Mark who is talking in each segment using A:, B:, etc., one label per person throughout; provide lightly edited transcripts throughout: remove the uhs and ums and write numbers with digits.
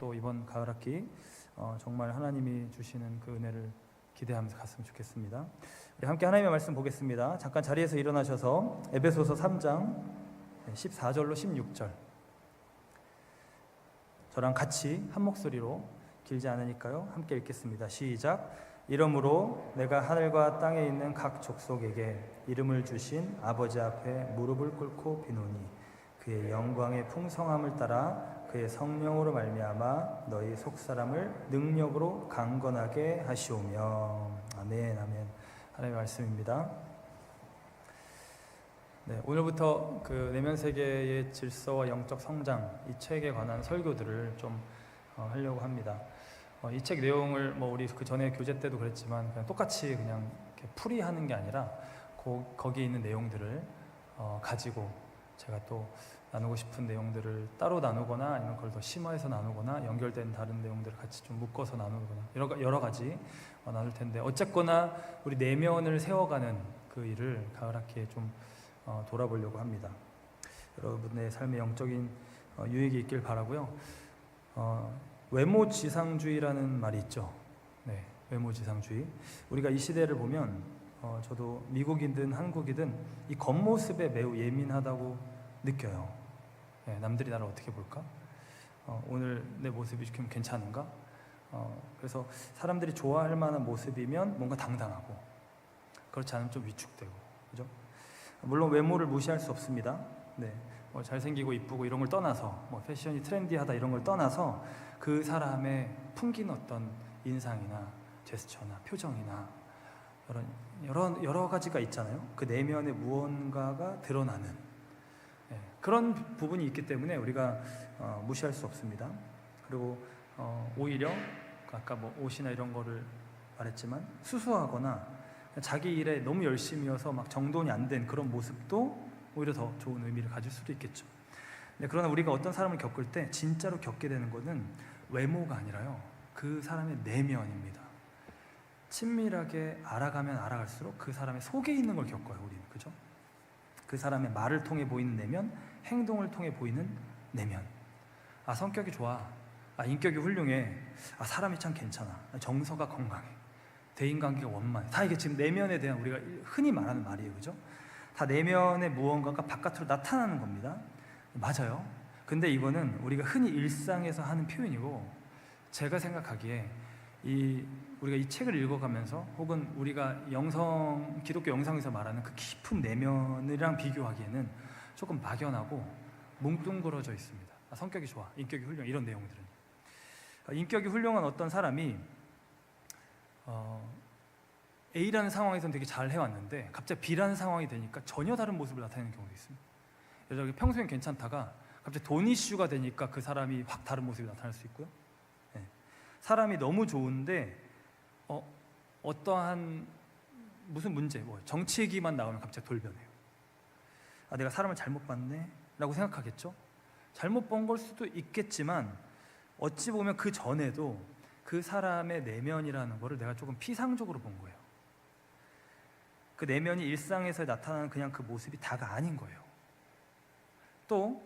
A: 또 이번 가을학기 정말 하나님이 주시는 그 은혜를 기대하면서 갔으면 좋겠습니다. 우리 함께 하나님의 말씀 보겠습니다. 잠깐 자리에서 일어나셔서 에베소서 3장 14절로 16절 저랑 같이 한 목소리로, 길지 않으니까요, 함께 읽겠습니다. 시작. 이러므로 내가 하늘과 땅에 있는 각 족속에게 이름을 주신 아버지 앞에 무릎을 꿇고 비노니 그의 영광의 풍성함을 따라 그의 성령으로 말미암아 너희 속사람을 능력으로 강건하게 하시오며. 아멘. 아멘. 하나님의 말씀입니다. 네, 오늘부터 그 내면 세계의 질서와 영적 성장, 이 책에 관한 설교들을 좀 하려고 합니다. 이 책 내용을 우리 그 전에 교재 때도 그랬지만 그냥 똑같이 그냥 이렇게 풀이하는 게 아니라 거기에 있는 내용들을 가지고 제가 또 나누고 싶은 내용들을 따로 나누거나 아니면 그걸 더 심화해서 나누거나 연결된 다른 내용들을 같이 좀 묶어서 나누거나 여러 가지 나눌 텐데, 어쨌거나 우리 내면을 세워가는 그 일을 가을 학기에 좀 돌아보려고 합니다. 여러분의 삶의 영적인 유익이 있길 바라고요. 외모지상주의라는 말이 있죠. 네, 외모지상주의. 우리가 이 시대를 보면 저도 미국이든 한국이든 이 겉모습에 매우 예민하다고 느껴요. 네, 남들이 나를 어떻게 볼까? 오늘 내 모습이 좀 괜찮은가? 그래서 사람들이 좋아할 만한 모습이면 뭔가 당당하고, 그렇지 않으면 좀 위축되고, 그죠? 물론 외모를 무시할 수 없습니다. 네, 잘생기고 이쁘고 이런 걸 떠나서, 패션이 트렌디하다 이런 걸 떠나서 그 사람의 풍기는 어떤 인상이나 제스처나 표정이나 여러 가지가 있잖아요. 그 내면의 무언가가 드러나는 그런 부분이 있기 때문에 우리가 무시할 수 없습니다. 그리고 오히려 아까 옷이나 이런 거를 말했지만 수수하거나 자기 일에 너무 열심히여서 막 정돈이 안 된 그런 모습도 오히려 더 좋은 의미를 가질 수도 있겠죠. 그러나 우리가 어떤 사람을 겪을 때 진짜로 겪게 되는 것은 외모가 아니라요, 그 사람의 내면입니다. 친밀하게 알아가면 알아갈수록 그 사람의 속에 있는 걸 겪어요, 우리는. 그죠? 그 사람의 말을 통해 보이는 내면, 행동을 통해 보이는 내면. 아, 성격이 좋아. 아, 인격이 훌륭해. 아, 사람이 참 괜찮아. 아, 정서가 건강해. 대인관계가 원만해. 다 이게 지금 내면에 대한 우리가 흔히 말하는 말이에요. 그죠? 다 내면의 무언가가 바깥으로 나타나는 겁니다. 맞아요. 근데 이거는 우리가 흔히 일상에서 하는 표현이고, 제가 생각하기에 우리가 이 책을 읽어가면서 혹은 우리가 기독교 영성에서 말하는 그 깊은 내면이랑 비교하기에는 조금 막연하고 뭉뚱그러져 있습니다. 아, 성격이 좋아, 인격이 훌륭해, 이런 내용들은. 인격이 훌륭한 어떤 사람이 A라는 상황에서는 되게 잘 해왔는데 갑자기 B라는 상황이 되니까 전혀 다른 모습을 나타내는 경우도 있습니다. 그래서 평소엔 괜찮다가 갑자기 돈 이슈가 되니까 그 사람이 확 다른 모습이 나타날 수 있고요. 네. 사람이 너무 좋은데 어떠한 무슨 문제, 정치 얘기만 나오면 갑자기 돌변해요. 아, 내가 사람을 잘못 봤네 라고 생각하겠죠. 잘못 본 걸 수도 있겠지만 어찌 보면 그 전에도 그 사람의 내면이라는 거를 내가 조금 피상적으로 본 거예요. 그 내면이 일상에서 나타나는 그냥 그 모습이 다가 아닌 거예요. 또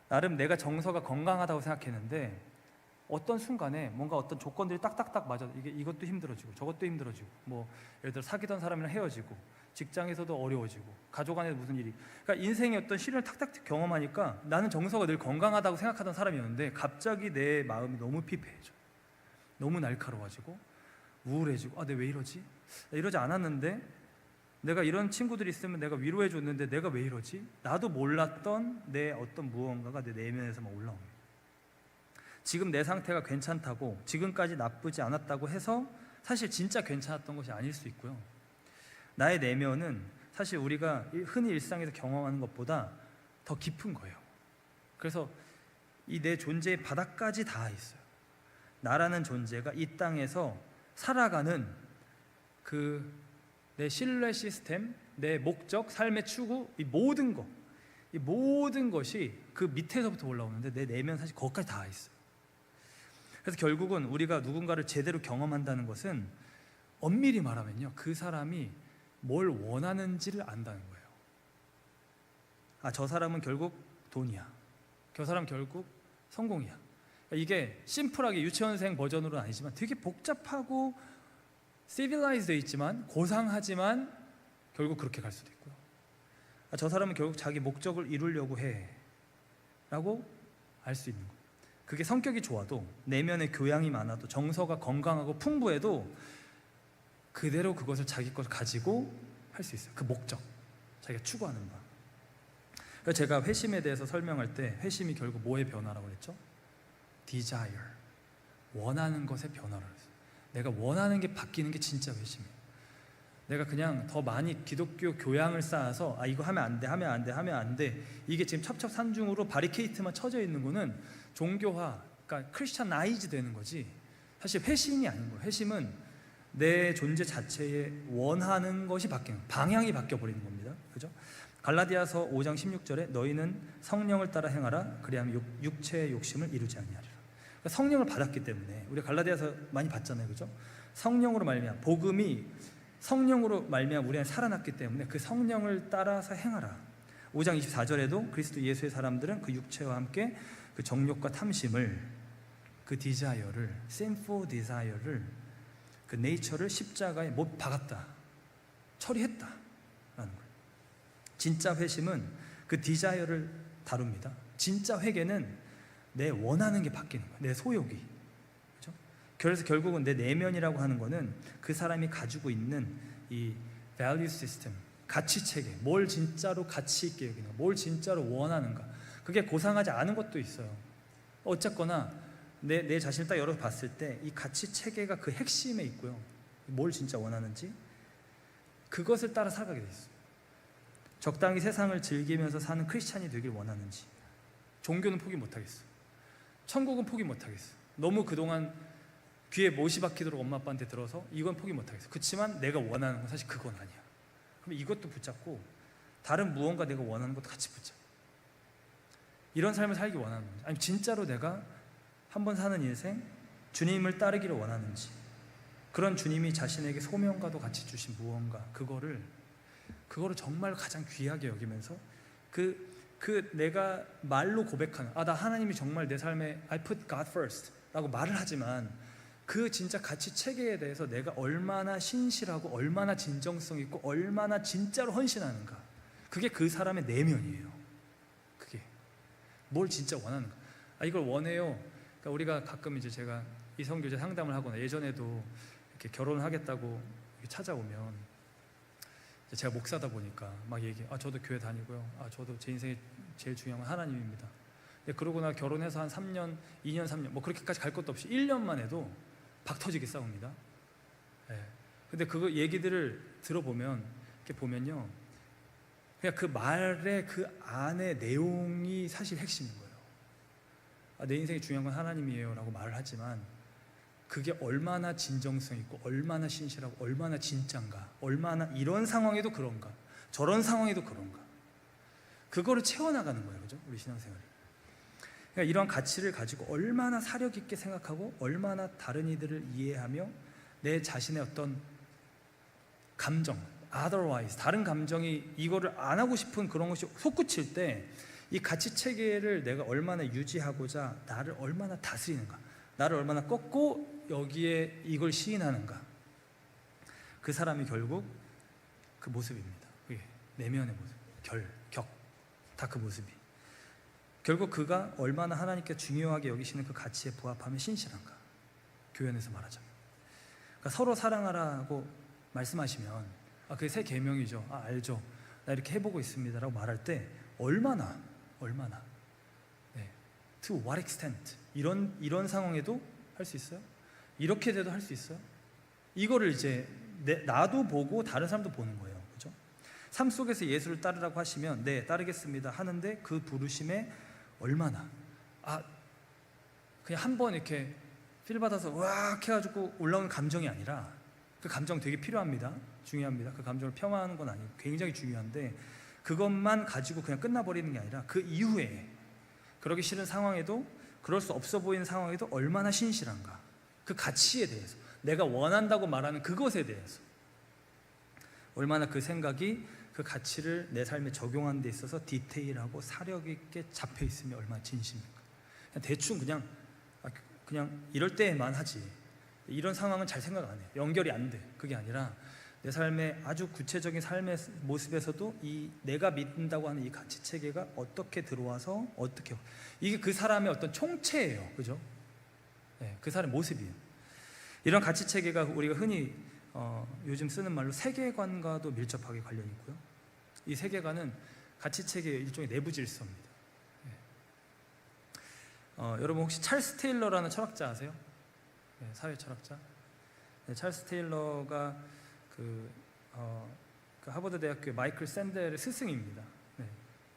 A: 나름 내가 정서가 건강하다고 생각했는데 어떤 순간에 뭔가 어떤 조건들이 딱딱딱 맞아, 이것도 힘들어지고 저것도 힘들어지고, 예를 들어 사귀던 사람이랑 헤어지고, 직장에서도 어려워지고, 가족 안에서 무슨 일이, 그러니까 인생의 어떤 시련을 탁탁 경험하니까 나는 정서가 늘 건강하다고 생각하던 사람이었는데 갑자기 내 마음이 너무 피폐해져, 너무 날카로워지고 우울해지고, 아, 내가 왜 이러지? 나 이러지 않았는데, 내가 이런 친구들이 있으면 내가 위로해 줬는데 내가 왜 이러지? 나도 몰랐던 내 어떤 무언가가 내 내면에서 막 올라옵니다. 지금 내 상태가 괜찮다고, 지금까지 나쁘지 않았다고 해서 사실 진짜 괜찮았던 것이 아닐 수 있고요. 나의 내면은 사실 우리가 흔히 일상에서 경험하는 것보다 더 깊은 거예요. 그래서 이 내 존재의 바닥까지 닿아 있어요. 나라는 존재가 이 땅에서 살아가는 그 내 신뢰 시스템, 내 목적, 삶의 추구, 이 모든 것이 그 밑에서부터 올라오는데 내 내면 사실 거기까지 닿아 있어요. 그래서 결국은 우리가 누군가를 제대로 경험한다는 것은 엄밀히 말하면요, 그 사람이 뭘 원하는지를 안다는 거예요. 아, 저 사람은 결국 돈이야. 저 사람 결국 성공이야. 이게 심플하게 유치원생 버전으로는 아니지만 되게 복잡하고 시빌라이즈 되어 있지만 고상하지만 결국 그렇게 갈 수도 있고요. 저 사람은 결국 자기 목적을 이루려고 해 라고 알 수 있는 거예요. 그게 성격이 좋아도 내면의 교양이 많아도 정서가 건강하고 풍부해도 그대로 그것을 자기 것을 가지고 할 수 있어요. 그 목적, 자기가 추구하는 바. 그래서 제가 회심에 대해서 설명할 때 회심이 결국 뭐의 변화라고 그랬죠? desire, 원하는 것의 변화를 했어요. 내가 원하는 게 바뀌는 게 진짜 회심이에요. 내가 그냥 더 많이 기독교 교양을 쌓아서 이거 하면 안 돼, 하면 안 돼, 하면 안 돼, 이게 지금 첩첩산중으로 바리케이트만 쳐져 있는 거는 종교화, 그러니까 크리스찬나이즈 되는 거지 사실 회심이 아닌 거예요. 회심은 내 존재 자체에 원하는 것이 바뀌는, 방향이 바뀌어버리는 겁니다. 그죠? 갈라디아서 5장 16절에 너희는 성령을 따라 행하라 그리하면 육체의 욕심을 이루지 아니하리라. 그러니까 성령을 받았기 때문에 우리가 갈라디아서 많이 봤잖아요. 그죠? 성령으로 말미암아, 복음이 성령으로 말미암아 우리는 살아났기 때문에 그 성령을 따라서 행하라. 5장 24절에도 그리스도 예수의 사람들은 그 육체와 함께 그 정욕과 탐심을, 그 디자이어를, sinful desire를, 그 네이처를 십자가에 못 박았다, 처리했다라는 거예요. 진짜 회심은 그 디자이어를 다룹니다. 진짜 회개는 내 원하는 게 바뀌는 거예요. 내 소욕이. 그렇죠? 그래서 결국은 내 내면이라고 하는 거는 그 사람이 가지고 있는 이 value system, 가치 체계, 뭘 진짜로 가치 있게 여기는가, 뭘 진짜로 원하는가. 그게 고상하지 않은 것도 있어요. 어쨌거나 내 자신을 딱 열어봤을 때 이 가치 체계가 그 핵심에 있고요. 뭘 진짜 원하는지 그것을 따라 살아가게 돼 있어요. 적당히 세상을 즐기면서 사는 크리스찬이 되길 원하는지, 종교는 포기 못하겠어, 천국은 포기 못하겠어, 너무 그동안 귀에 못이 박히도록 엄마 아빠한테 들어서 이건 포기 못하겠어. 그렇지만 내가 원하는 건 사실 그건 아니야. 그럼 이것도 붙잡고 다른 무언가 내가 원하는 것도 같이 붙잡고 이런 삶을 살기 원하는 건지, 아니면 진짜로 내가 한번 사는 인생 주님을 따르기를 원하는지, 그런 주님이 자신에게 소명과도 같이 주신 무언가, 그거를 정말 가장 귀하게 여기면서 그 내가 말로 고백하는, 나 하나님이 정말 내 삶에 I put God first 라고 말을 하지만 그 진짜 가치 체계에 대해서 내가 얼마나 신실하고 얼마나 진정성 있고 얼마나 진짜로 헌신하는가, 그게 그 사람의 내면이에요. 그게 뭘 진짜 원하는가. 이걸 원해요. 그러니까 우리가 가끔 이제 제가 이성교제 상담을 하거나 예전에도 이렇게 결혼을 하겠다고 찾아오면 제가 목사다 보니까 막 얘기해. 저도 교회 다니고요. 저도 제 인생에 제일 중요한 건 하나님입니다. 근데 그러고 나 결혼해서 한 3년, 2년, 3년 뭐 그렇게까지 갈 것도 없이 1년만 해도 박 터지게 싸웁니다. 네. 근데 그 얘기들을 들어보면 이렇게 보면요, 그냥 그 말의 그 안의 내용이 사실 핵심인 거예요. 내 인생에 중요한 건 하나님이에요 라고 말을 하지만 그게 얼마나 진정성 있고 얼마나 신실하고 얼마나 진짠가, 얼마나 이런 상황에도 그런가, 저런 상황에도 그런가, 그거를 채워나가는 거예요. 그죠? 우리 신앙생활을. 그러니까 이런 가치를 가지고 얼마나 사력 있게 생각하고 얼마나 다른 이들을 이해하며 내 자신의 어떤 감정, otherwise 다른 감정이 이거를 안 하고 싶은 그런 것이 솟구칠 때 이 가치 체계를 내가 얼마나 유지하고자 나를 얼마나 다스리는가, 나를 얼마나 꺾고 여기에 이걸 시인하는가, 그 사람이 결국 그 모습입니다. 그게 내면의 모습, 격, 다 그 모습이 결국 그가 얼마나 하나님께 중요하게 여기시는 그 가치에 부합하면 신실한가, 교회에서 말하자면. 그러니까 서로 사랑하라고 말씀하시면 그게 새 계명이죠. 알죠. 나 이렇게 해보고 있습니다 라고 말할 때 얼마나 네. To what extent 이런 상황에도 할 수 있어요? 이렇게 돼도 할 수 있어요? 이거를 이제 나도 보고 다른 사람도 보는 거예요. 그죠? 삶 속에서 예수를 따르라고 하시면 네 따르겠습니다 하는데 그 부르심에 얼마나 그냥 한번 이렇게 필 받아서 으악 해가지고 올라오는 감정이 아니라, 그 감정 되게 필요합니다. 중요합니다. 그 감정을 폄하하는 건 아니고 굉장히 중요한데 그것만 가지고 그냥 끝나버리는 게 아니라 그 이후에 그러기 싫은 상황에도, 그럴 수 없어 보이는 상황에도 얼마나 신실한가, 그 가치에 대해서, 내가 원한다고 말하는 그것에 대해서 얼마나 그 생각이 그 가치를 내 삶에 적용하는 데 있어서 디테일하고 사력 있게 잡혀 있으면 얼마나 진심입니까. 그냥 대충 그냥 그냥 이럴 때만 하지. 이런 상황은 잘 생각 안 해. 연결이 안 돼. 그게 아니라 내 삶의 아주 구체적인 삶의 모습에서도 이 내가 믿는다고 하는 이 가치 체계가 어떻게 들어와서 어떻게, 이게 그 사람의 어떤 총체예요. 그죠? 네, 그 사람의 모습이에요. 이런 가치 체계가 우리가 흔히 요즘 쓰는 말로 세계관과도 밀접하게 관련이 있고요. 이 세계관은 가치 체계의 일종의 내부 질서입니다. 네. 여러분 혹시 찰스 테일러라는 철학자 아세요? 네, 사회 철학자. 네, 찰스 테일러가 그 하버드 대학교 마이클 샌델의 스승입니다. 네.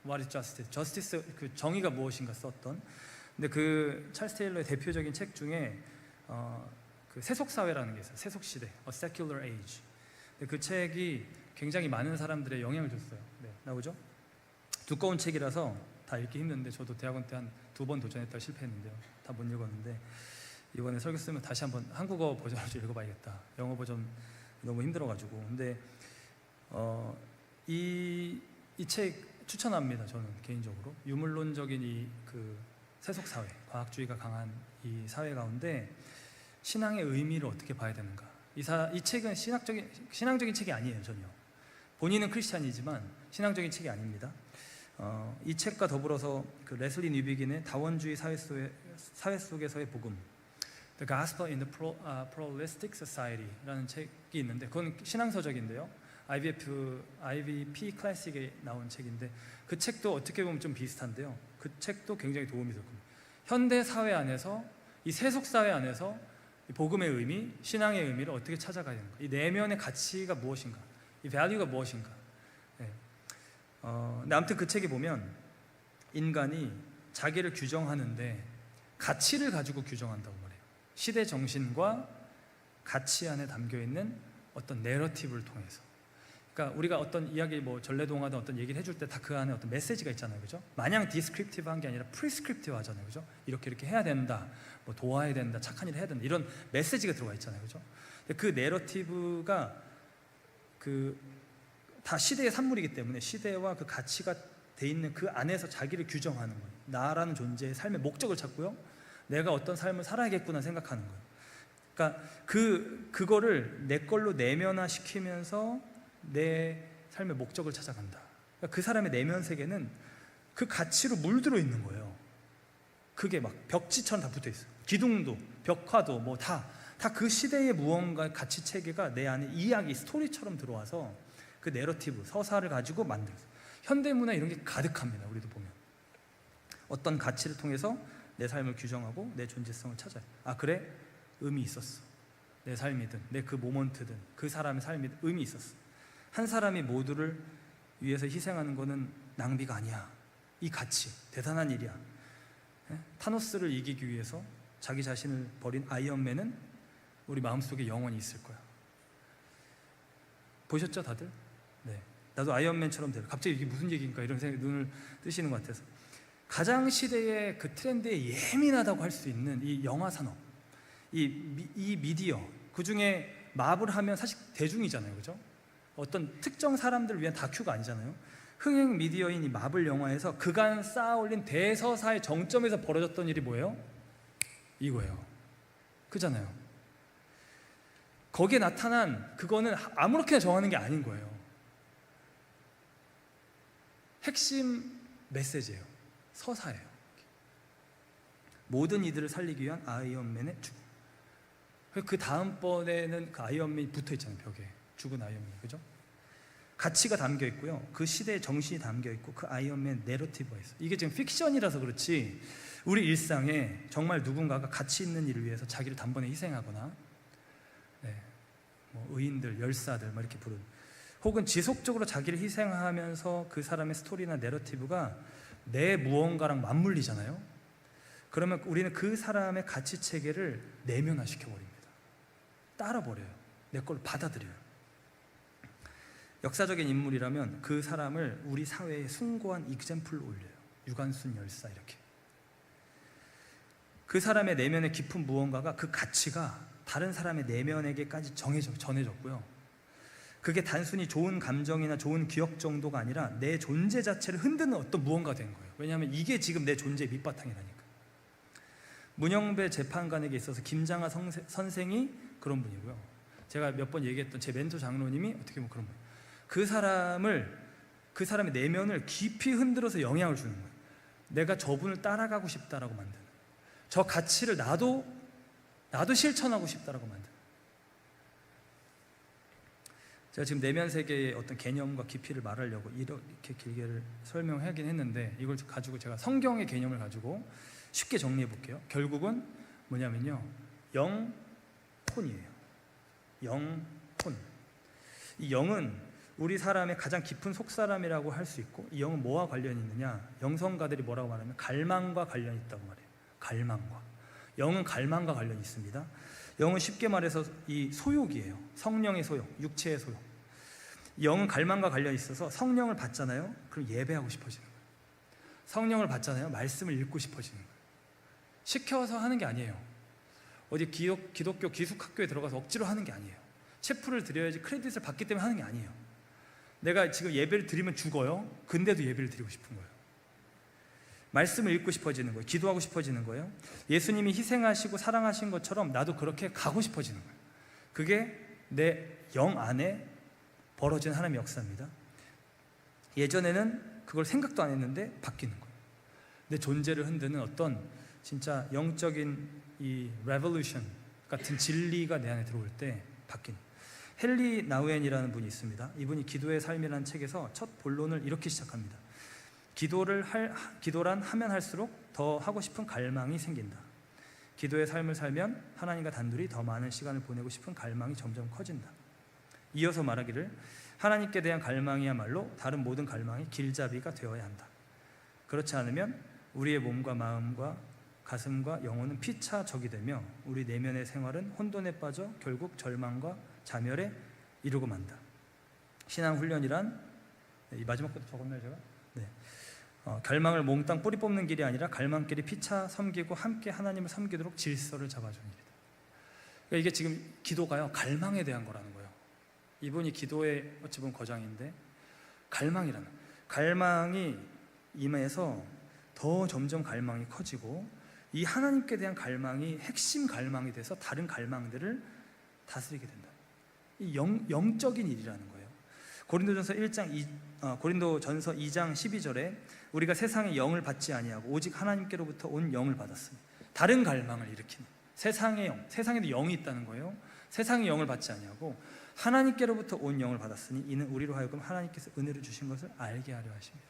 A: What is justice? Justice, 그 정의가 무엇인가 썼던. 근데 그 찰스 테일러의 대표적인 책 중에 그 세속 사회라는 게 있어요. 세속 시대, A Secular Age. 그 책이 굉장히 많은 사람들의 영향을 줬어요. 네, 나오죠? 두꺼운 책이라서 다 읽기 힘든데 저도 대학원 때 한 2번 도전했다가 실패했는데요. 다 못 읽었는데 이번에 설교 쓰면 다시 한번 한국어 버전을 좀 읽어봐야겠다. 영어 버전 너무 힘들어가지고. 근데 이 책 추천합니다. 저는 개인적으로 유물론적인 이 그 세속 사회, 과학주의가 강한 이 사회 가운데 신앙의 의미를 어떻게 봐야 되는가. 이 책은 신앙적인 책이 아니에요. 전혀. 본인은 크리스찬이지만 신앙적인 책이 아닙니다. 이 책과 더불어서 그 레슬리 뉴비긴의 다원주의 사회 속에서의 복음, The Gospel in the Pluralistic Society라는 책이 있는데 그건 신앙서적인데요. IVP 클래식에 나온 책인데 그 책도 어떻게 보면 좀 비슷한데요. 그 책도 굉장히 도움이 됐고, 현대 사회 안에서 이 세속 사회 안에서 이 복음의 의미, 신앙의 의미를 어떻게 찾아가야 되는가, 이 내면의 가치가 무엇인가, 이 value가 무엇인가. 네. 근데 아무튼 그 책에 보면 인간이 자기를 규정하는데 가치를 가지고 규정한다고 말해요. 시대 정신과 가치 안에 담겨 있는 어떤 내러티브를 통해서. 그러니까 우리가 어떤 이야기, 뭐 전래동화든 어떤 얘기를 해줄 때 다 그 안에 어떤 메시지가 있잖아요, 그죠? 마냥 디스크립티브한 게 아니라 프리스크립티브하잖아요, 그죠? 이렇게 해야 된다, 뭐 도와야 된다, 착한 일을 해야 된다, 이런 메시지가 들어가 있잖아요, 그죠? 그 내러티브가 그 다 시대의 산물이기 때문에 시대와 그 가치가 돼 있는 그 안에서 자기를 규정하는 거예요. 나라는 존재의 삶의 목적을 찾고요, 내가 어떤 삶을 살아야겠구나 생각하는 거예요. 그러니까 그거를 내 걸로 내면화 시키면서 내 삶의 목적을 찾아간다. 그러니까 그 사람의 내면 세계는 그 가치로 물들어 있는 거예요. 그게 막 벽지처럼 다 붙어 있어요. 기둥도, 벽화도 뭐 다 그 시대의 무언가 가치 체계가 내 안에 이야기, 스토리처럼 들어와서 그 내러티브, 서사를 가지고 만들었어요. 현대문화 이런 게 가득합니다. 우리도 보면 어떤 가치를 통해서 내 삶을 규정하고 내 존재성을 찾아요. 아 그래? 의미 있었어. 내 삶이든 내 그 모먼트든 그 사람의 삶이든 의미 있었어. 한 사람이 모두를 위해서 희생하는 거는 낭비가 아니야. 이 가치 대단한 일이야. 타노스를 이기기 위해서 자기 자신을 버린 아이언맨은 우리 마음속에 영원히 있을 거야. 보셨죠 다들? 네. 나도 아이언맨처럼 될. 갑자기 이게 무슨 얘기인가 이런 생각이 눈을 뜨시는 것 같아서. 가장 시대의 그 트렌드에 예민하다고 할 수 있는 이 영화 산업, 이 미디어, 그 중에 마블 하면 사실 대중이잖아요, 그죠? 어떤 특정 사람들을 위한 다큐가 아니잖아요. 흥행 미디어인 이 마블 영화에서 그간 쌓아올린 대서사의 정점에서 벌어졌던 일이 뭐예요? 이거예요. 그잖아요. 거기에 나타난 그거는 아무렇게나 정하는 게 아닌 거예요. 핵심 메시지예요. 서사예요. 모든 이들을 살리기 위한 아이언맨의 죽음. 그 다음번에는 그 아이언맨이 붙어 있잖아요, 벽에. 죽은 아이언맨, 그죠? 가치가 담겨 있고요. 그 시대의 정신이 담겨 있고 그 아이언맨 내러티브가 있어요. 이게 지금 픽션이라서 그렇지 우리 일상에 정말 누군가가 가치 있는 일을 위해서 자기를 단번에 희생하거나, 네, 뭐 의인들, 열사들 막 이렇게 부른, 혹은 지속적으로 자기를 희생하면서 그 사람의 스토리나 내러티브가 내 무언가랑 맞물리잖아요. 그러면 우리는 그 사람의 가치 체계를 내면화시켜 버립니다. 따라 버려요. 내 걸 받아들여요. 역사적인 인물이라면 그 사람을 우리 사회에 숭고한 익sem플로 올려요. 유관순 열사 이렇게. 그 사람의 내면의 깊은 무언가가, 그 가치가 다른 사람의 내면에게까지 전해졌고요. 그게 단순히 좋은 감정이나 좋은 기억 정도가 아니라 내 존재 자체를 흔드는 어떤 무언가 된 거예요. 왜냐하면 이게 지금 내 존재의 밑바탕이라니까. 문영배 재판관에게 있어서 김장하 선생이 그런 분이고요. 제가 몇 번 얘기했던 제 멘토 장로님이 어떻게 보면 그런 분이에요. 그 사람의 내면을 깊이 흔들어서 영향을 주는 거예요. 내가 저분을 따라가고 싶다라고 만드는, 저 가치를 나도 실천하고 싶다라고 만드는. 제가 지금 내면 세계의 어떤 개념과 깊이를 말하려고 이렇게 길게 설명하긴 했는데, 이걸 가지고 제가 성경의 개념을 가지고 쉽게 정리해 볼게요. 결국은 뭐냐면요, 영혼이에요. 영혼. 이 영은 우리 사람의 가장 깊은 속사람이라고 할 수 있고, 이 영은 뭐와 관련이 있느냐, 영성가들이 뭐라고 말하면 갈망과 관련이 있다고 말해요. 갈망과. 영은 갈망과 관련이 있습니다. 영은 쉽게 말해서 이 소욕이에요. 성령의 소욕, 육체의 소욕. 영은 갈망과 관련이 있어서 성령을 받잖아요. 그럼 예배하고 싶어지는 거예요. 성령을 받잖아요. 말씀을 읽고 싶어지는 거예요. 시켜서 하는 게 아니에요. 어디 기독교 기숙학교에 들어가서 억지로 하는 게 아니에요. 체프를 드려야지 크레딧을 받기 때문에 하는 게 아니에요. 내가 지금 예배를 드리면 죽어요. 근데도 예배를 드리고 싶은 거예요. 말씀을 읽고 싶어지는 거예요. 기도하고 싶어지는 거예요. 예수님이 희생하시고 사랑하신 것처럼 나도 그렇게 가고 싶어지는 거예요. 그게 내 영 안에 벌어진 하나님의 역사입니다. 예전에는 그걸 생각도 안 했는데 바뀌는 거예요. 내 존재를 흔드는 어떤 진짜 영적인 이 레볼루션 같은 진리가 내 안에 들어올 때 바뀌는 거예요. 헨리 나우엔이라는 분이 있습니다. 이분이 기도의 삶이라는 책에서 첫 본론을 이렇게 시작합니다. 기도란 하면 할수록 더 하고 싶은 갈망이 생긴다. 기도의 삶을 살면 하나님과 단둘이 더 많은 시간을 보내고 싶은 갈망이 점점 커진다. 이어서 말하기를, 하나님께 대한 갈망이야말로 다른 모든 갈망의 길잡이가 되어야 한다. 그렇지 않으면 우리의 몸과 마음과 가슴과 영혼은 피차 적이 되며 우리 내면의 생활은 혼돈에 빠져 결국 절망과 자멸에 이르고 만다. 신앙 훈련이란, 이 마지막 것도 적었나요 제가? 네. 갈망을 몽땅 뿌리 뽑는 길이 아니라 갈망길이 피차 섬기고 함께 하나님을 섬기도록 질서를 잡아주는 일이다. 그러니까 이게 지금 기도가요, 갈망에 대한 거라는 거예요. 이분이 기도의 어찌 보면 거장인데, 갈망이 임해서 더 점점 갈망이 커지고, 이 하나님께 대한 갈망이 핵심 갈망이 돼서 다른 갈망들을 다스리게 된다. 이 영적인 일이라는 거예요. 고린도전서 2장 12절에 우리가 세상의 영을 받지 아니하고 오직 하나님께로부터 온 영을 받았으니, 다른 갈망을 일으키는 세상의 영, 세상에도 영이 있다는 거예요. 세상의 영을 받지 아니하고 하나님께로부터 온 영을 받았으니 이는 우리로 하여금 하나님께서 은혜를 주신 것을 알게 하려 하십니다.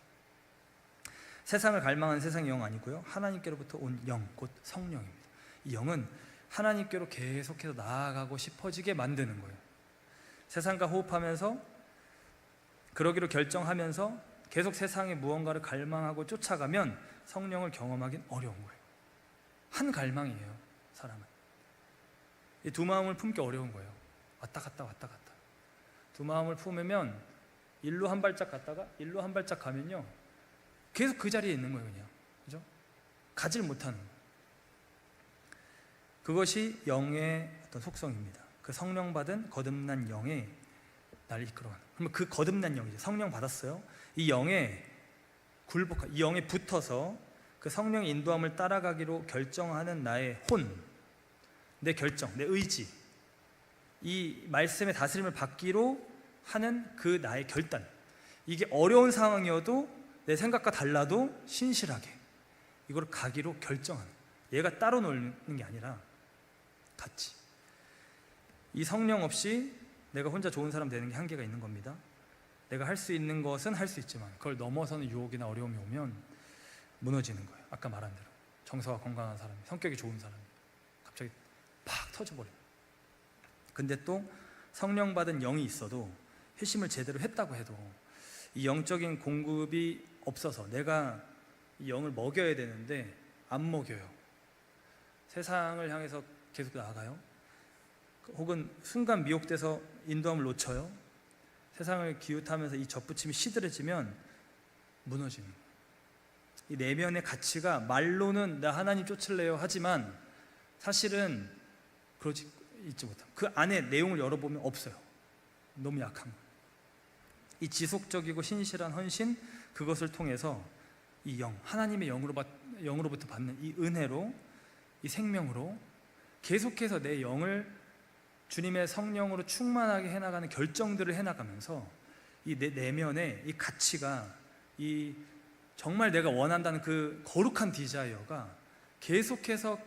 A: 세상을 갈망하는 세상의 영 아니고요, 하나님께로부터 온 영, 곧 성령입니다. 이 영은 하나님께로 계속해서 나아가고 싶어지게 만드는 거예요. 세상과 호흡하면서, 그러기로 결정하면서 계속 세상의 무언가를 갈망하고 쫓아가면 성령을 경험하기는 어려운 거예요. 한 갈망이에요, 사람은. 이 두 마음을 품기 어려운 거예요. 왔다 갔다 왔다 갔다. 두 마음을 품으면 일로 한 발짝 갔다가 일로 한 발짝 가면요, 계속 그 자리에 있는 거예요. 그냥, 그죠? 가질 못하는 거예요. 그것이 영의 어떤 속성입니다. 그 성령 받은 거듭난 영에 나를 이끌어가는. 그러면 그 거듭난 영이죠. 성령 받았어요. 이 영에 이 영에 붙어서 그 성령의 인도함을 따라가기로 결정하는 나의 혼, 내 결정, 내 의지, 이 말씀의 다스림을 받기로 하는 그 나의 결단. 이게 어려운 상황이어도 내 생각과 달라도 신실하게 이걸 가기로 결정하는, 얘가 따로 놀는 게 아니라 같이. 이 성령 없이 내가 혼자 좋은 사람 되는 게 한계가 있는 겁니다. 내가 할 수 있는 것은 할 수 있지만 그걸 넘어서는 유혹이나 어려움이 오면 무너지는 거예요. 아까 말한 대로 정서가 건강한 사람이, 성격이 좋은 사람이 갑자기 팍 터져버려요. 근데 또 성령 받은 영이 있어도 회심을 제대로 했다고 해도 이 영적인 공급이 없어서 내가 이 영을 먹여야 되는데 안 먹여요. 세상을 향해서 계속 나아가요. 혹은 순간 미혹돼서 인도함을 놓쳐요. 세상을 기웃하면서 이 젖붙임이 시들해지면 무너지는 거예요. 이 내면의 가치가 말로는 나 하나님 쫓을래요 하지만 사실은 그러지 있지 못함. 그 안에 내용을 열어보면 없어요. 너무 약한 거예요. 이 지속적이고 신실한 헌신, 그것을 통해서 이 영, 하나님의 영으로부터 받는 이 은혜로 이 생명으로 계속해서 내 영을 주님의 성령으로 충만하게 해나가는 결정들을 해나가면서 이 내 내면의 이 가치가, 이 정말 내가 원한다는 그 거룩한 디자이어가 계속해서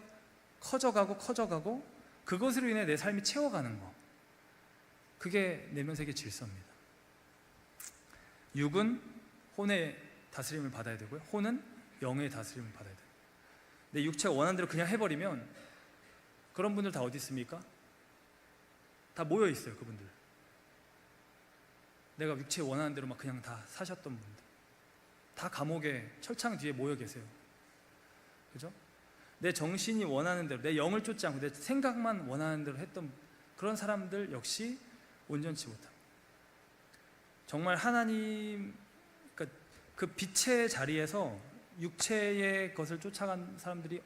A: 커져가고 그것으로 인해 내 삶이 채워가는 거, 그게 내면 세계 질서입니다. 육은 혼의 다스림을 받아야 되고요, 혼은 영의 다스림을 받아야 돼요. 내 육체가 원하는 대로 그냥 해버리면, 그런 분들 다 어디 있습니까? 다 모여 있어요. 그분들, 내가 육체 원하는 대로 막 그냥 다 사셨던 분들, 다 감옥에 철창 뒤에 모여 계세요. 그죠? 내 정신이 원하는 대로, 내 영을 쫓지 않고 내 생각만 원하는 대로 했던 그런 사람들 역시 온전치 못합니다. 정말 하나님, 그러니까 그 빛의 자리에서 육체의 것을 쫓아간 사람들이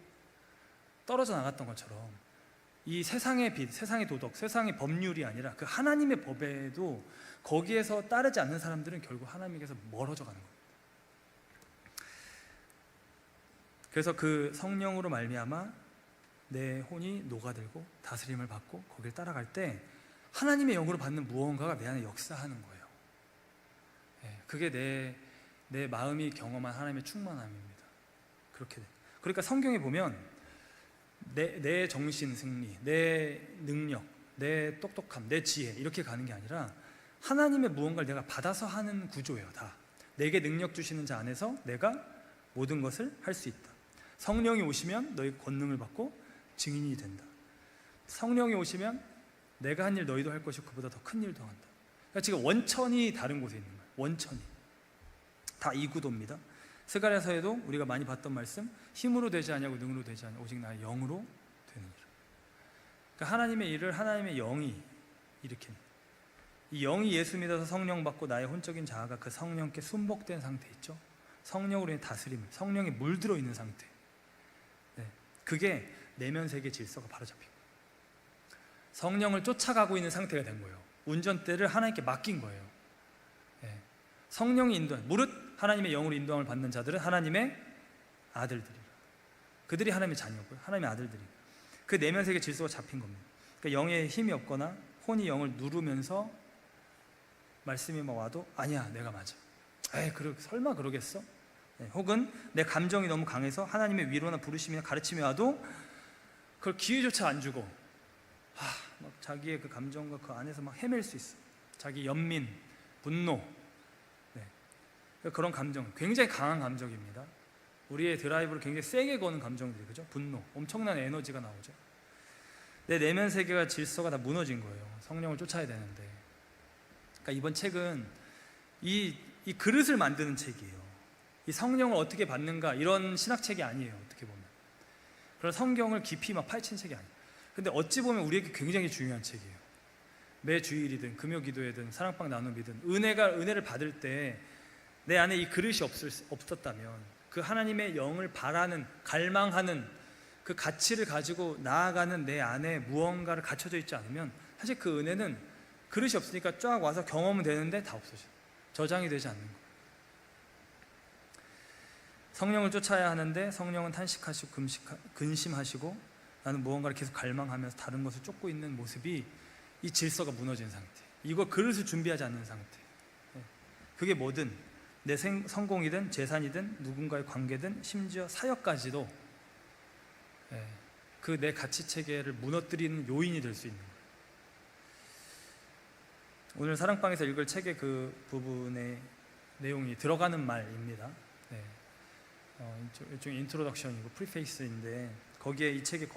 A: 떨어져 나갔던 것처럼, 이 세상의 빛, 세상의 도덕, 세상의 법률이 아니라 그 하나님의 법에도 거기에서 따르지 않는 사람들은 결국 하나님께서 멀어져 가는 겁니다. 그래서 그 성령으로 말미암아 내 혼이 녹아들고 다스림을 받고 거기를 따라갈 때 하나님의 영으로 받는 무언가가 내 안에 역사하는 거예요. 그게 내 마음이 경험한 하나님의 충만함입니다. 그렇게 돼. 그러니까 성경에 보면 내 정신 승리, 내 능력, 내 똑똑함, 내 지혜 이렇게 가는 게 아니라 하나님의 무언가를 내가 받아서 하는 구조예요. 다 내게 능력 주시는 자 안에서 내가 모든 것을 할 수 있다. 성령이 오시면 너희 권능을 받고 증인이 된다. 성령이 오시면 내가 한 일 너희도 할 것이고 그보다 더 큰 일도 한다. 그러니까 지금 원천이 다른 곳에 있는 거예요. 원천이 다 이 구도입니다. 스가랴서에도 우리가 많이 봤던 말씀, 힘으로 되지 않냐고 능으로 되지 않냐 오직 나의 영으로 되느니라. 그러니까 하나님의 일을 하나님의 영이 일으키는, 이 영이 예수 믿어서 성령 받고 나의 혼적인 자아가 그 성령께 순복된 상태 있죠. 성령으로 인해 다스림, 성령이 물들어 있는 상태. 그게 내면 세계 질서가 바로 잡힌 거예요. 성령을 쫓아가고 있는 상태가 된 거예요. 운전대를 하나님께 맡긴 거예요. 성령이 인도한, 무릇 하나님의 영으로 인도함을 받는 자들은 하나님의 아들들이라. 그들이 하나님의 자녀고요, 하나님의 아들들이. 그 내면 세계 질서가 잡힌 겁니다. 그러니까 영에 힘이 없거나 혼이 영을 누르면서 말씀이 막 와도 아니야, 내가 맞아. 설마 그러겠어? 혹은 내 감정이 너무 강해서 하나님의 위로나 부르심이나 가르침이 와도 그걸 기회조차 안 주고 막 자기의 그 감정과 그 안에서 막 헤맬 수 있어. 자기 연민, 분노, 그런 감정, 굉장히 강한 감정입니다. 우리의 드라이브를 굉장히 세게 거는 감정들이, 그죠? 분노, 엄청난 에너지가 나오죠. 내 내면 세계가 질서가 다 무너진 거예요. 성령을 쫓아야 되는데. 그러니까 이번 책은 이 그릇을 만드는 책이에요. 이 성령을 어떻게 받는가 이런 신학책이 아니에요. 어떻게 보면 그런 성경을 깊이 막 파헤친 책이 아니에요. 근데 어찌 보면 우리에게 굉장히 중요한 책이에요. 매 주일이든 금요 기도회든 사랑방 나눔이든 은혜를 받을 때 내 안에 이 그릇이 없었다면, 그 하나님의 영을 바라는, 갈망하는 그 가치를 가지고 나아가는 내 안에 무언가를 갖춰져 있지 않으면 사실 그 은혜는 그릇이 없으니까 쫙 와서 경험은 되는데 다 없어져요. 저장이 되지 않는 거예요. 성령을 쫓아야 하는데 성령은 탄식하시고 근심하시고 나는 무언가를 계속 갈망하면서 다른 것을 쫓고 있는 모습이, 이 질서가 무너진 상태, 이거 그릇을 준비하지 않는 상태. 그게 뭐든, 내 성공이든 재산이든 누군가의 관계든 심지어 사역까지도 그 내 가치 체계를 무너뜨리는 요인이 될 수 있는 거예요. 오늘 사랑방에서 읽을 책의 그 부분의 내용이 들어가는 말입니다. 일종의 인트로덕션이고 프리페이스인데, 거기에 이 책의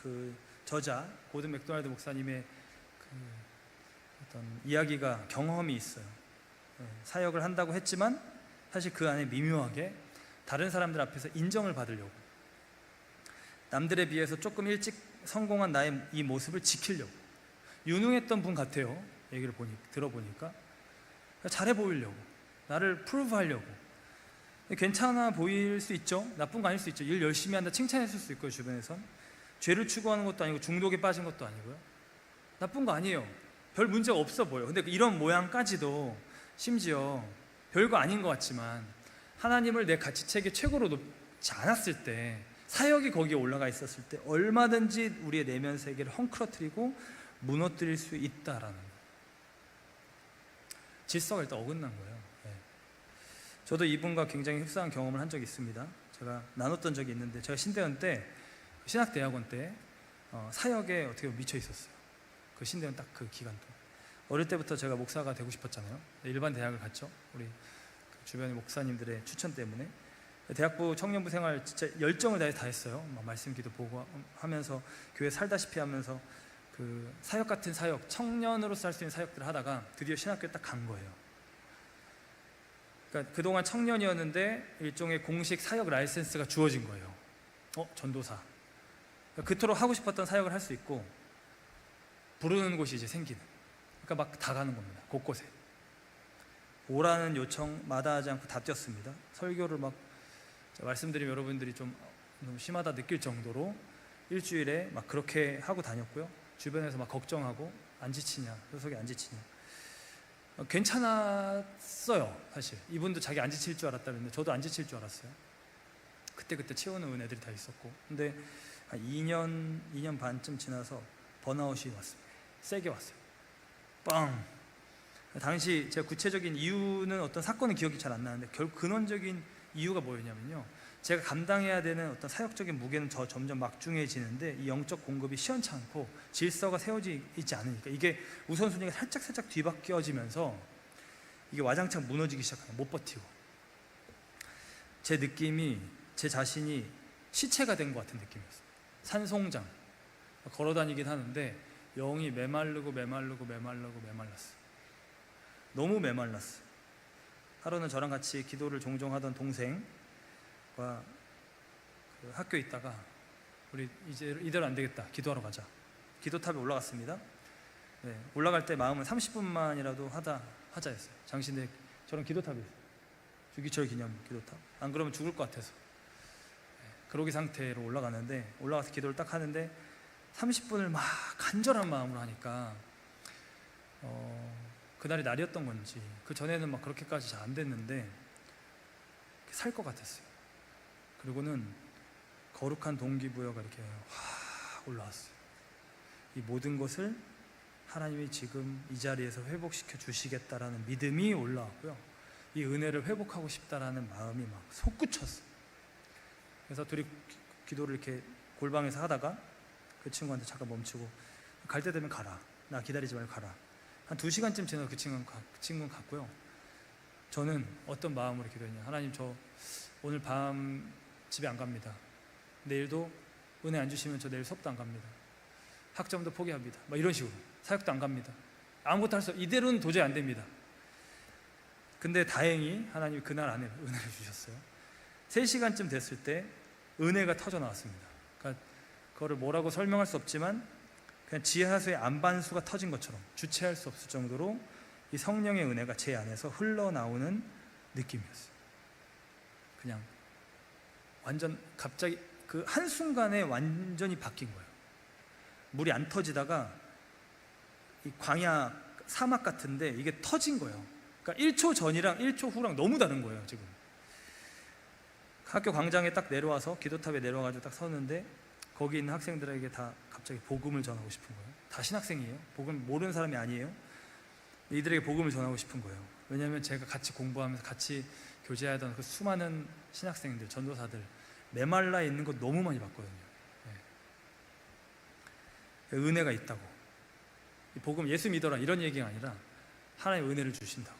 A: 그 저자 고든 맥도날드 목사님의 그 어떤 이야기가, 경험이 있어요. 사역을 한다고 했지만 사실 그 안에 미묘하게 다른 사람들 앞에서 인정을 받으려고, 남들에 비해서 조금 일찍 성공한 나의 이 모습을 지키려고, 유능했던 분 같아요. 얘기를 들어보니까 잘해 보이려고, 나를 프루브하려고. 괜찮아 보일 수 있죠. 나쁜 거 아닐 수 있죠. 일 열심히 한다 칭찬했을 수 있고요. 주변에선 죄를 추구하는 것도 아니고 중독에 빠진 것도 아니고요. 나쁜 거 아니에요. 별 문제가 없어 보여. 근데 이런 모양까지도 심지어 별거 아닌 것 같지만 하나님을 내 가치체계 최고로 놓지 않았을 때 사역이 거기에 올라가 있었을 때 얼마든지 우리의 내면 세계를 헝클어뜨리고 무너뜨릴 수 있다라는, 질서가 일단 어긋난 거예요. 저도 이분과 굉장히 흡사한 경험을 한 적이 있습니다. 제가 나눴던 적이 있는데, 제가 신대원 때, 신학대학원 때 사역에 어떻게 보면 미쳐 있었어요. 그 신대원 딱 그 기간 동안. 어릴 때부터 제가 목사가 되고 싶었잖아요. 일반 대학을 갔죠. 우리 주변의 목사님들의 추천 때문에. 대학부 청년부 생활 진짜 열정을 다해서 다 했어요. 말씀 기도 보고 하면서 교회 살다시피 하면서 그 사역 같은 사역, 청년으로서 할 수 있는 사역들을 하다가 드디어 신학교에 딱 간 거예요. 그러니까 그동안 청년이었는데 일종의 공식 사역 라이센스가 주어진 거예요. 전도사. 그러니까 그토록 하고 싶었던 사역을 할 수 있고 부르는 곳이 이제 생기는. 그러니까 막 다 가는 겁니다. 곳곳에. 오라는 요청 마다하지 않고 다 뛰었습니다. 설교를 막 말씀드리면 여러분들이 좀 너무 심하다 느낄 정도로 일주일에 막 그렇게 하고 다녔고요. 주변에서 막 걱정하고 안 지치냐, 소속이 안 지치냐. 괜찮았어요. 사실 이분도 자기 안 지칠 줄 알았다는데 저도 안 지칠 줄 알았어요. 그때 채우는 은혜들이 다 있었고. 근데 한 2년 반쯤 지나서 번아웃이 왔습니다. 세게 왔어요. 빵. 당시 제가 구체적인 이유는 어떤 사건은 기억이 잘 안 나는데 결국 근원적인 이유가 뭐였냐면요, 제가 감당해야 되는 어떤 사역적인 무게는 점점 막중해지는데 이 영적 공급이 시원치 않고 질서가 세워져 있지 않으니까 이게 우선순위가 살짝 뒤바뀌어지면서 이게 와장창 무너지기 시작하는, 못 버티고, 제 느낌이 제 자신이 시체가 된 것 같은 느낌이었어요. 산송장 걸어다니긴 하는데 영이 메말랐어요. 너무 메말랐어요. 하루는 저랑 같이 기도를 종종 하던 동생과 그 학교에 있다가 우리 이제 이대로 안 되겠다, 기도하러 가자. 기도탑에 올라갔습니다. 올라갈 때 마음은 30분만이라도 하자 했어요. 장신대 저런 기도탑이 있어요. 주기철 기념 기도탑. 안 그러면 죽을 것 같아서 그러기 상태로 올라가는데, 올라가서 기도를 딱 하는데 30분을 막 간절한 마음으로 하니까 그날이 날이었던 건지 그 전에는 막 그렇게까지 잘 안 됐는데 살 것 같았어요. 그리고는 거룩한 동기부여가 이렇게 확 올라왔어요. 이 모든 것을 하나님이 지금 이 자리에서 회복시켜 주시겠다라는 믿음이 올라왔고요. 이 은혜를 회복하고 싶다라는 마음이 막 솟구쳤어요. 그래서 둘이 기도를 이렇게 골방에서 하다가 그 친구한테 잠깐 멈추고, 갈 때 되면 가라, 나 기다리지 말고 가라. 한 2시간쯤 지나서 그 친구는 갔고요. 저는 어떤 마음으로 기도했냐, 하나님 저 오늘 밤 집에 안 갑니다. 내일도 은혜 안 주시면 저 내일 수업도 안 갑니다. 학점도 포기합니다. 막 이런 식으로. 사역도 안 갑니다. 아무것도 할 수, 이대로는 도저히 안 됩니다. 근데 다행히 하나님이 그날 안에 은혜를 주셨어요. 3시간쯤 됐을 때 은혜가 터져 나왔습니다. 그러니까 그거를 뭐라고 설명할 수 없지만 그냥 지하수의 안반수가 터진 것처럼 주체할 수 없을 정도로 이 성령의 은혜가 제 안에서 흘러나오는 느낌이었어요. 그냥 완전 갑자기 그 한순간에 완전히 바뀐 거예요. 물이 안 터지다가 이 광야 사막 같은데 이게 터진 거예요. 그러니까 1초 전이랑 1초 후랑 너무 다른 거예요. 지금 학교 광장에 딱 내려와서 기도탑에 내려와가지고 딱 섰는데 거기 있는 학생들에게 다 갑자기 복음을 전하고 싶은 거예요. 다 신학생이에요. 복음 모르는 사람이 아니에요. 이들에게 복음을 전하고 싶은 거예요. 왜냐하면 제가 같이 공부하면서 같이 교제하던 그 수많은 신학생들, 전도사들 메말라 있는 거 너무 많이 봤거든요. 은혜가 있다고, 이 복음 예수 믿어라 이런 얘기가 아니라 하나님의 은혜를 주신다고,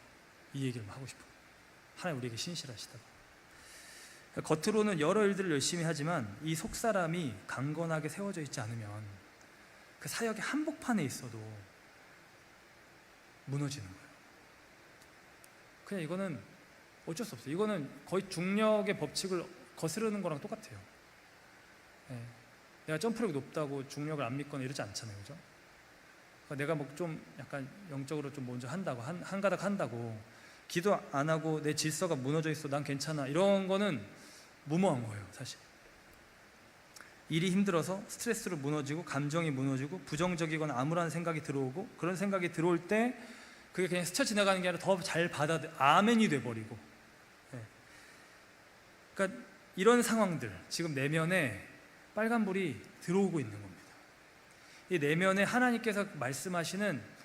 A: 이 얘기를 하고 싶어요. 하나님 우리에게 신실하시다고. 겉으로는 여러 일들을 열심히 하지만 이 속사람이 강건하게 세워져 있지 않으면 그 사역의 한복판에 있어도 무너지는 거예요. 그냥 이거는 어쩔 수 없어요. 이거는 거의 중력의 법칙을 거스르는 거랑 똑같아요. 내가 점프력이 높다고 중력을 안 믿거나 이러지 않잖아요. 그죠? 그러니까 내가 뭐 좀 약간 영적으로 좀 먼저 한다고 한 가닥 한다고 기도 안 하고 내 질서가 무너져 있어 난 괜찮아 이런 거는 무모한 거예요. 사실 일이 힘들어서 스트레스로 무너지고 감정이 무너지고 부정적이거나 암울한 생각이 들어오고, 그런 생각이 들어올 때 그게 그냥 스쳐 지나가는 게 아니라 더 잘 아멘이 돼버리고. 그러니까 이런 상황들, 지금 내면에 빨간불이 들어오고 있는 겁니다. 이 내면에 하나님께서 말씀하시는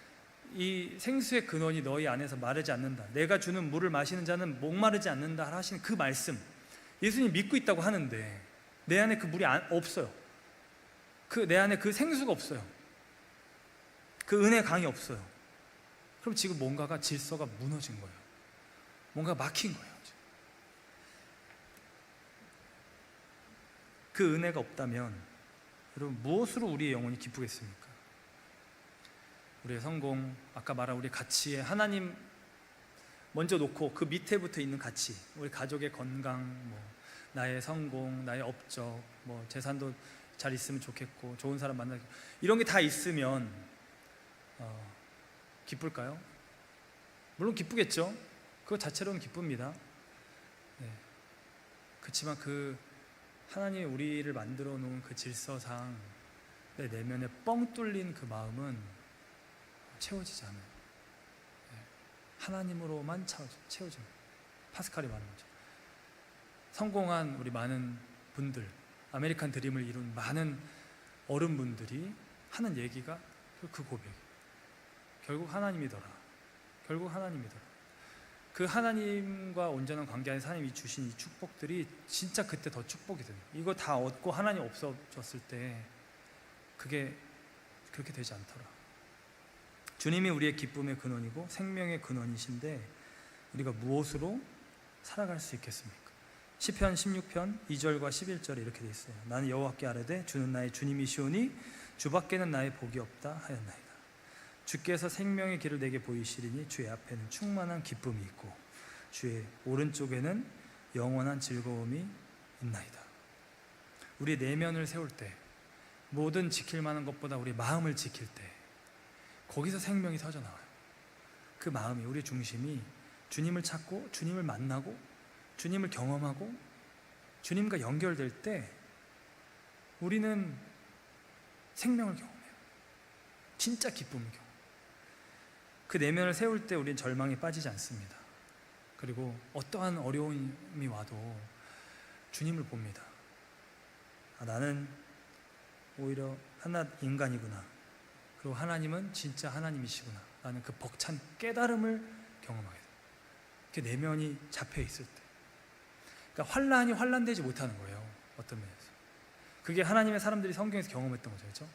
A: 이 생수의 근원이 너희 안에서 마르지 않는다, 내가 주는 물을 마시는 자는 목마르지 않는다 하시는 그 말씀, 예수님 믿고 있다고 하는데 내 안에 그 물이 없어요. 내 안에 그 생수가 없어요. 그 은혜 강이 없어요. 그럼 지금 뭔가가 질서가 무너진 거예요. 뭔가 막힌 거예요. 그 은혜가 없다면 여러분 무엇으로 우리의 영혼이 기쁘겠습니까? 우리의 성공, 아까 말한 우리 가치에 하나님 먼저 놓고 그 밑에부터 있는 가치, 우리 가족의 건강, 나의 성공, 나의 업적, 재산도 잘 있으면 좋겠고 좋은 사람 만나고, 이런 게 다 있으면 기쁠까요? 물론 기쁘겠죠. 그거 자체로는 기쁩니다. 네. 그렇지만 그 하나님이 우리를 만들어 놓은 그 질서상 내 내면에 뻥 뚫린 그 마음은 채워지지 않아요. 네. 하나님으로만 채워집니다. 파스칼이 말한 거죠. 성공한 우리 많은 분들, 아메리칸 드림을 이룬 많은 어른분들이 하는 얘기가 그 고백이에요. 결국 하나님이더라. 결국 하나님이더라. 그 하나님과 온전한 관계 안에서 하나님이 주신 이 축복들이 진짜 그때 더 축복이 돼요. 이거 다 얻고 하나님 없어졌을 때 그게 그렇게 되지 않더라. 주님이 우리의 기쁨의 근원이고 생명의 근원이신데 우리가 무엇으로 살아갈 수 있겠습니까? 시편 16편 2절과 11절에 이렇게 되어 있어요. 나는 여호와께 아뢰되 주는 나의 주님이시오니 주밖에는 나의 복이 없다 하였나이다. 주께서 생명의 길을 내게 보이시리니 주의 앞에는 충만한 기쁨이 있고 주의 오른쪽에는 영원한 즐거움이 있나이다. 우리 내면을 세울 때, 모든 지킬 만한 것보다 우리 마음을 지킬 때 거기서 생명이 터져나와요. 그 마음이, 우리 중심이 주님을 찾고 주님을 만나고 주님을 경험하고 주님과 연결될 때 우리는 생명을 경험해요. 진짜 기쁨을 경험해요. 그 내면을 세울 때 우리는 절망에 빠지지 않습니다. 그리고 어떠한 어려움이 와도 주님을 봅니다. 나는 오히려 하나 인간이구나. 그리고 하나님은 진짜 하나님이시구나. 라는 그 벅찬 깨달음을 경험하게 돼요. 그 내면이 잡혀 있을 때. 그러니까 환란이 환란되지 못하는 거예요. 어떤 면에서. 그게 하나님의 사람들이 성경에서 경험했던 거죠. 그렇죠?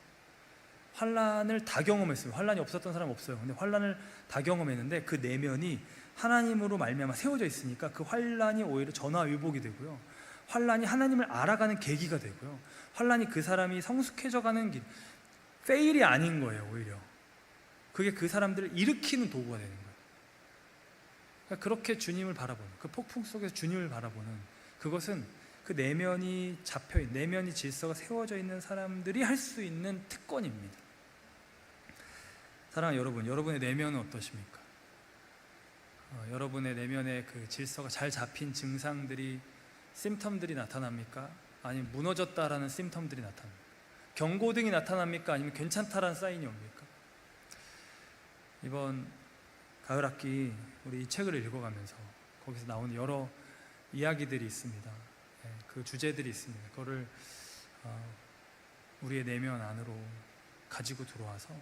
A: 환란을 다 경험했어요. 환란이 없었던 사람 없어요. 근데 환란을 다 경험했는데 그 내면이 하나님으로 말미암아 세워져 있으니까 그 환란이 오히려 전화위복이 되고요. 환란이 하나님을 알아가는 계기가 되고요. 환란이 그 사람이 성숙해져가는 길, 페일이 아닌 거예요. 오히려 그게 그 사람들을 일으키는 도구가 되는 거예요. 그러니까 그렇게 주님을 바라보는, 그 폭풍 속에서 주님을 바라보는 그것은 그 내면이 잡혀있는, 내면이 질서가 세워져 있는 사람들이 할 수 있는 특권입니다. 사랑하는 여러분, 여러분의 내면은 어떠십니까? 여러분의 내면에 그 질서가 잘 잡힌 증상들이, 심텀들이 나타납니까? 아니면 무너졌다라는 심텀들이 나타납니까? 경고등이 나타납니까? 아니면 괜찮다라는 사인이 옵니까? 이번 가을 학기 우리 이 책을 읽어가면서 거기서 나오는 여러 이야기들이 있습니다. 그 주제들이 있습니다. 그거를 우리의 내면 안으로 가지고 들어와서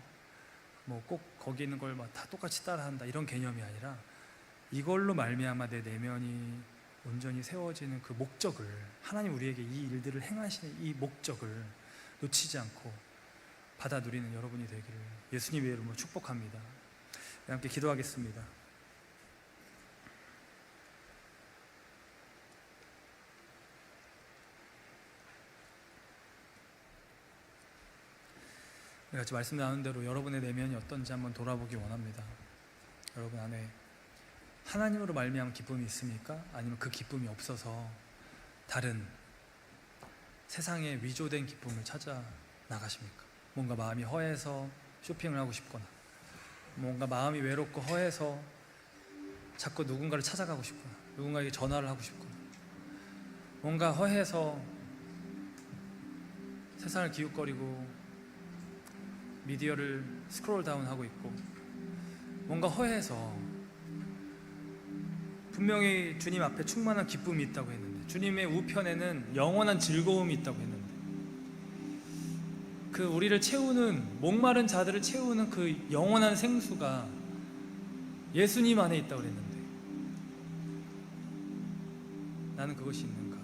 A: 꼭 거기 있는 걸 다 똑같이 따라한다 이런 개념이 아니라 이걸로 말미암아 내 내면이 온전히 세워지는 그 목적을, 하나님 우리에게 이 일들을 행하시는 이 목적을 놓치지 않고 받아 누리는 여러분이 되기를 예수님의 이름으로 축복합니다. 함께 기도하겠습니다. 같이 말씀 나눈 대로 여러분의 내면이 어떤지 한번 돌아보기 원합니다. 여러분 안에 하나님으로 말미암은 기쁨이 있습니까? 아니면 그 기쁨이 없어서 다른 세상의 위조된 기쁨을 찾아 나가십니까? 뭔가 마음이 허해서 쇼핑을 하고 싶거나, 뭔가 마음이 외롭고 허해서 자꾸 누군가를 찾아가고 싶거나, 누군가에게 전화를 하고 싶거나, 뭔가 허해서 세상을 기웃거리고 미디어를 스크롤 다운하고 있고, 뭔가 허해서 분명히 주님 앞에 충만한 기쁨이 있다고 했는데 주님의 우편에는 영원한 즐거움이 있다고 했는데, 그 우리를 채우는, 목마른 자들을 채우는 그 영원한 생수가 예수님 안에 있다고 그랬는데 나는 그것이 있는가?